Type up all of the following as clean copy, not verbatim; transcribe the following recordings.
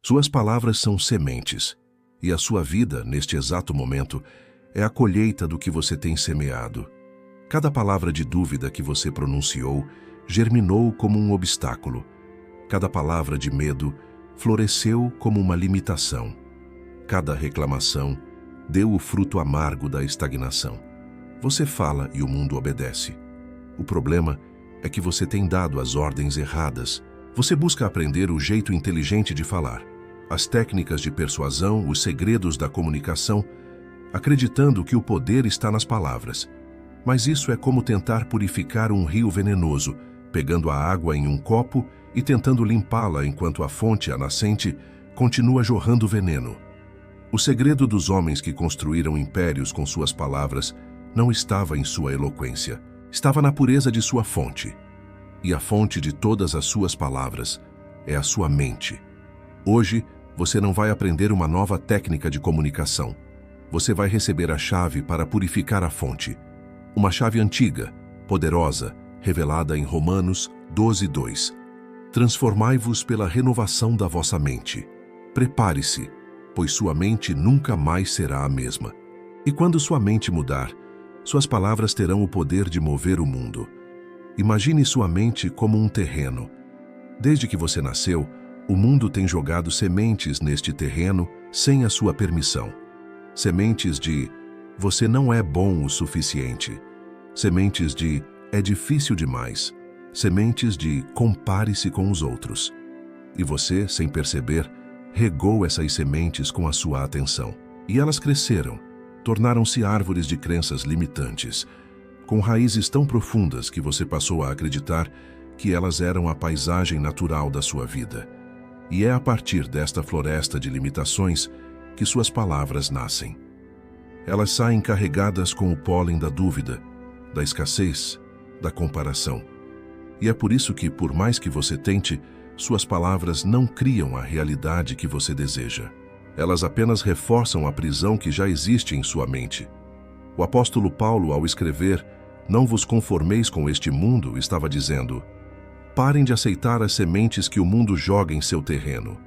Suas palavras são sementes, e a sua vida, neste exato momento, é a colheita do que você tem semeado. Cada palavra de dúvida que você pronunciou germinou como um obstáculo. Cada palavra de medo floresceu como uma limitação. Cada reclamação deu o fruto amargo da estagnação. Você fala e o mundo obedece. O problema é que você tem dado as ordens erradas. Você busca aprender o jeito inteligente de falar, as técnicas de persuasão, os segredos da comunicação, acreditando que o poder está nas palavras. Mas isso é como tentar purificar um rio venenoso, pegando a água em um copo e tentando limpá-la enquanto a fonte, a nascente, continua jorrando veneno. O segredo dos homens que construíram impérios com suas palavras não estava em sua eloquência, estava na pureza de sua fonte. E a fonte de todas as suas palavras é a sua mente. Hoje, você não vai aprender uma nova técnica de comunicação. Você vai receber a chave para purificar a fonte. Uma chave antiga, poderosa, revelada em Romanos 12:2. Transformai-vos pela renovação da vossa mente. Prepare-se, pois sua mente nunca mais será a mesma. E quando sua mente mudar, suas palavras terão o poder de mover o mundo. Imagine sua mente como um terreno. Desde que você nasceu, o mundo tem jogado sementes neste terreno sem a sua permissão. Sementes de "você não é bom o suficiente". Sementes de "é difícil demais". Sementes de "compare-se com os outros". E você, sem perceber, regou essas sementes com a sua atenção. E elas cresceram, tornaram-se árvores de crenças limitantes, com raízes tão profundas que você passou a acreditar que elas eram a paisagem natural da sua vida. E é a partir desta floresta de limitações que suas palavras nascem. Elas saem carregadas com o pólen da dúvida, da escassez, da comparação. E é por isso que, por mais que você tente, suas palavras não criam a realidade que você deseja. Elas apenas reforçam a prisão que já existe em sua mente. O apóstolo Paulo, ao escrever "Não vos conformeis com este mundo", estava dizendo: parem de aceitar as sementes que o mundo joga em seu terreno.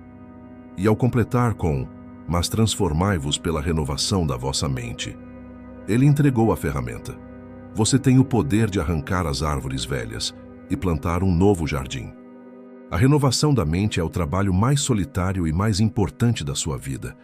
E ao completar com "mas transformai-vos pela renovação da vossa mente", ele entregou a ferramenta. Você tem o poder de arrancar as árvores velhas e plantar um novo jardim. A renovação da mente é o trabalho mais solitário e mais importante da sua vida,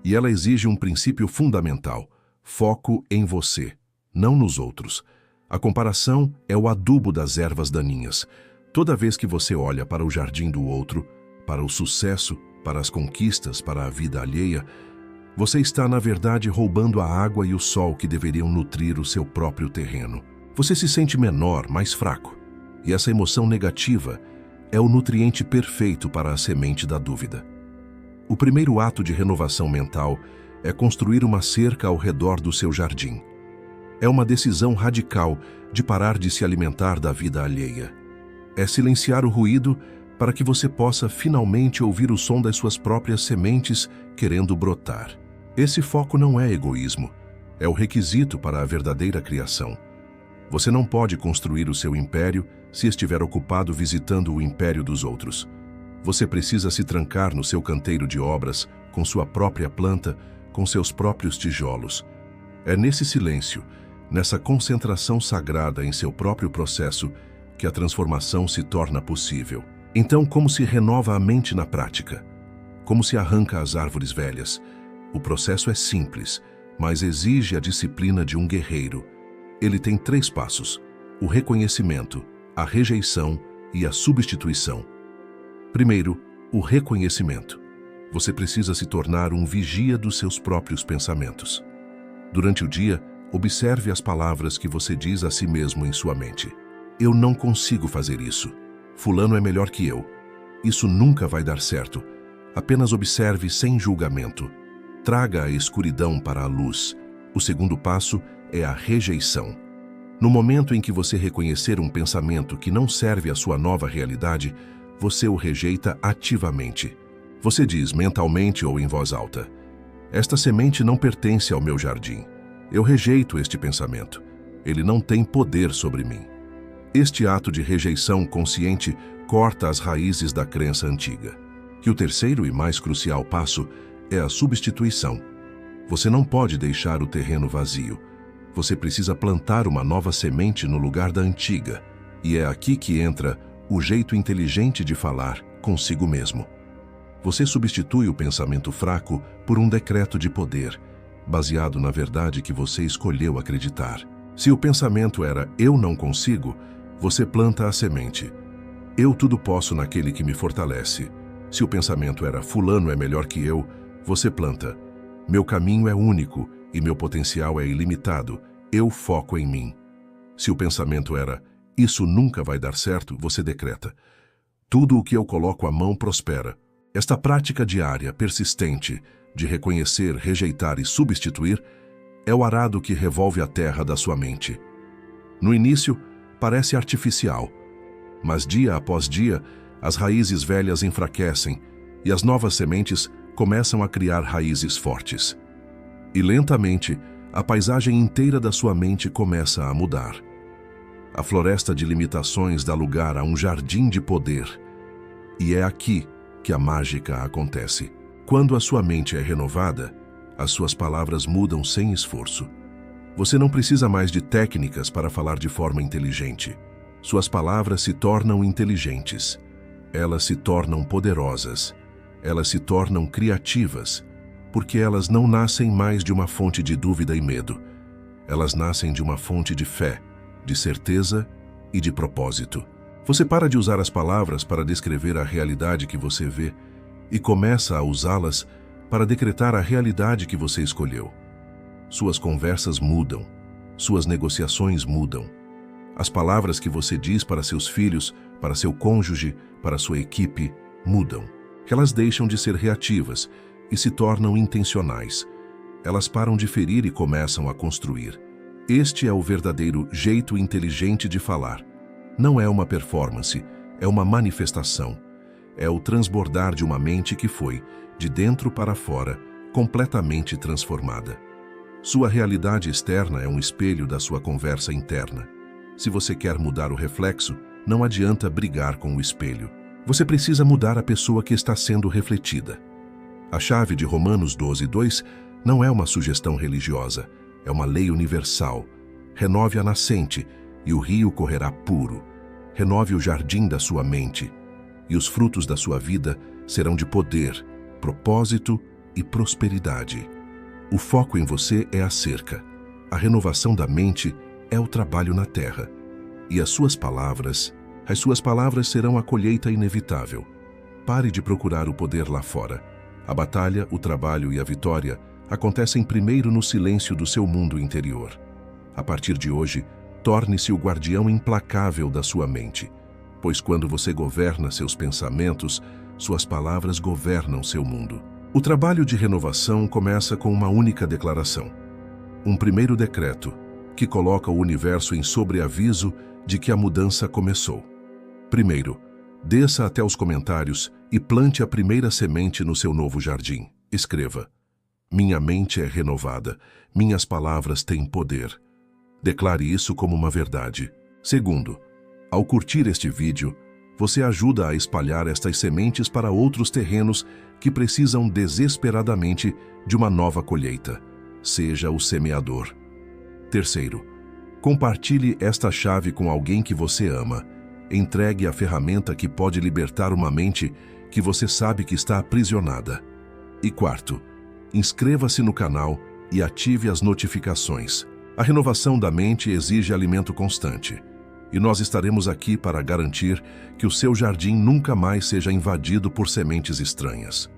e ela exige um princípio fundamental: foco em você, não nos outros. A comparação é o adubo das ervas daninhas. Toda vez que você olha para o jardim do outro, para o sucesso, para as conquistas, para a vida alheia, você está, na verdade, roubando a água e o sol que deveriam nutrir o seu próprio terreno. Você se sente menor, mais fraco. E essa emoção negativa é o nutriente perfeito para a semente da dúvida. O primeiro ato de renovação mental é construir uma cerca ao redor do seu jardim. É uma decisão radical de parar de se alimentar da vida alheia. É silenciar o ruído para que você possa finalmente ouvir o som das suas próprias sementes querendo brotar. Esse foco não é egoísmo, é o requisito para a verdadeira criação. Você não pode construir o seu império se estiver ocupado visitando o império dos outros. Você precisa se trancar no seu canteiro de obras, com sua própria planta, com seus próprios tijolos. É nesse silêncio, nessa concentração sagrada em seu próprio processo, que a transformação se torna possível. Então, como se renova a mente na prática? Como se arranca as árvores velhas? O processo é simples, mas exige a disciplina de um guerreiro. Ele tem 3 passos: o reconhecimento, a rejeição e a substituição. Primeiro, o reconhecimento. Você precisa se tornar um vigia dos seus próprios pensamentos. Durante o dia, observe as palavras que você diz a si mesmo em sua mente. "Eu não consigo fazer isso. Fulano é melhor que eu. Isso nunca vai dar certo." Apenas observe sem julgamento. Traga a escuridão para a luz. O segundo passo é a rejeição. No momento em que você reconhecer um pensamento que não serve à sua nova realidade, você o rejeita ativamente. Você diz mentalmente ou em voz alta: "Esta semente não pertence ao meu jardim. Eu rejeito este pensamento. Ele não tem poder sobre mim." Este ato de rejeição consciente corta as raízes da crença antiga. Que o terceiro e mais crucial passo é a substituição. Você não pode deixar o terreno vazio. Você precisa plantar uma nova semente no lugar da antiga. E é aqui que entra o jeito inteligente de falar consigo mesmo. Você substitui o pensamento fraco por um decreto de poder, baseado na verdade que você escolheu acreditar. Se o pensamento era "eu não consigo", você planta a semente "eu tudo posso naquele que me fortalece". Se o pensamento era "fulano é melhor que eu", você planta "meu caminho é único e meu potencial é ilimitado, eu foco em mim". Se o pensamento era "isso nunca vai dar certo", você decreta "tudo o que eu coloco a mão prospera". Esta prática diária, persistente, de reconhecer, rejeitar e substituir, é o arado que revolve a terra da sua mente. No início, parece artificial, mas dia após dia, as raízes velhas enfraquecem e as novas sementes começam a criar raízes fortes. E lentamente, a paisagem inteira da sua mente começa a mudar. A floresta de limitações dá lugar a um jardim de poder. E é aqui que a mágica acontece. Quando a sua mente é renovada, as suas palavras mudam sem esforço. Você não precisa mais de técnicas para falar de forma inteligente. Suas palavras se tornam inteligentes. Elas se tornam poderosas. Elas se tornam criativas, porque elas não nascem mais de uma fonte de dúvida e medo. Elas nascem de uma fonte de fé, de certeza e de propósito. Você para de usar as palavras para descrever a realidade que você vê e começa a usá-las para decretar a realidade que você escolheu. Suas conversas mudam, suas negociações mudam. As palavras que você diz para seus filhos, para seu cônjuge, para sua equipe, mudam. Elas deixam de ser reativas e se tornam intencionais. Elas param de ferir e começam a construir. Este é o verdadeiro jeito inteligente de falar. Não é uma performance, é uma manifestação. É o transbordar de uma mente que foi, de dentro para fora, completamente transformada. Sua realidade externa é um espelho da sua conversa interna. Se você quer mudar o reflexo, não adianta brigar com o espelho. Você precisa mudar a pessoa que está sendo refletida. A chave de Romanos 12:2 não é uma sugestão religiosa, é uma lei universal. Renove a nascente e o rio correrá puro. Renove o jardim da sua mente e os frutos da sua vida serão de poder, propósito e prosperidade. O foco em você é a cerca. A renovação da mente é o trabalho na terra. E as suas palavras serão a colheita inevitável. Pare de procurar o poder lá fora. A batalha, o trabalho e a vitória acontecem primeiro no silêncio do seu mundo interior. A partir de hoje, torne-se o guardião implacável da sua mente, pois quando você governa seus pensamentos, suas palavras governam seu mundo. O trabalho de renovação começa com uma única declaração. Um primeiro decreto, que coloca o universo em sobreaviso de que a mudança começou. Primeiro, desça até os comentários e plante a primeira semente no seu novo jardim. Escreva: "Minha mente é renovada, minhas palavras têm poder". Declare isso como uma verdade. Segundo, ao curtir este vídeo, você ajuda a espalhar estas sementes para outros terrenos que precisam desesperadamente de uma nova colheita. Seja o semeador. Terceiro, compartilhe esta chave com alguém que você ama. Entregue a ferramenta que pode libertar uma mente que você sabe que está aprisionada. E quarto, inscreva-se no canal e ative as notificações. A renovação da mente exige alimento constante, e nós estaremos aqui para garantir que o seu jardim nunca mais seja invadido por sementes estranhas.